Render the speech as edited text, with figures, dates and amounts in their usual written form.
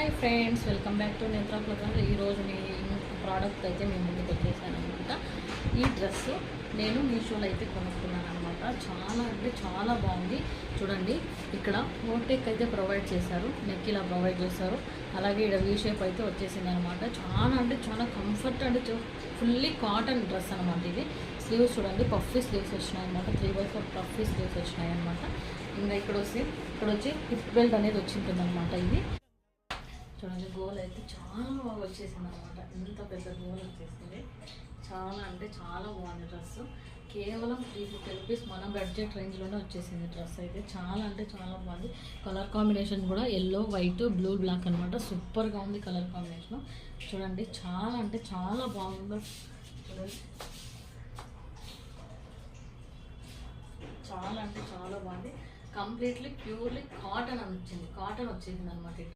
Hi friends, welcome back to నేత్ర ప్లజా. ఈరోజు మీ product అయితే మేము ముందుకు వచ్చేసాను అనమాట. ఈ డ్రెస్ నేను మీషోలో అయితే కొనుక్కున్నాను అనమాట. చాలా అంటే చాలా బాగుంది. చూడండి, ఇక్కడ నోటెక్ అయితే ప్రొవైడ్ చేశారు, నెక్ ఇలా ప్రొవైడ్ చేశారు. అలాగే ఇక్కడ వీ షేప్ అయితే వచ్చేసింది అనమాట. చాలా అంటే చాలా కంఫర్ట్ అంటే ఫుల్లీ కాటన్ డ్రెస్ అనమాట. ఇది స్లీవ్స్ చూడండి, పఫీ స్లీవ్స్ వచ్చినాయి అనమాట. 3/4 పఫీ స్లీవ్స్ వచ్చినాయి అనమాట. ఇంకా ఇక్కడ వచ్చి హిప్ బెల్ట్ అనేది వచ్చింటుంది అనమాట. ఇది చూడండి, గోల్ అయితే చాలా బాగా వచ్చేసింది అనమాట. ఇంత పెద్ద గోల్ వచ్చేసింది. చాలా అంటే చాలా బాగుంది డ్రెస్. కేవలం 350 రూపీస్ మన బడ్జెట్ రేంజ్లోనే వచ్చేసింది డ్రెస్ అయితే. చాలా అంటే చాలా బాగుంది. కలర్ కాంబినేషన్ కూడా ఎల్లో, వైట్, బ్లూ, బ్లాక్ అనమాట. సూపర్గా ఉంది కలర్ కాంబినేషన్. చూడండి, చాలా అంటే చాలా బాగుంది. చూడండి, చాలా అంటే చాలా బాగుంది. కంప్లీట్లీ ప్యూర్లీ కాటన్ అని వచ్చింది, కాటన్ వచ్చేసింది అనమాట.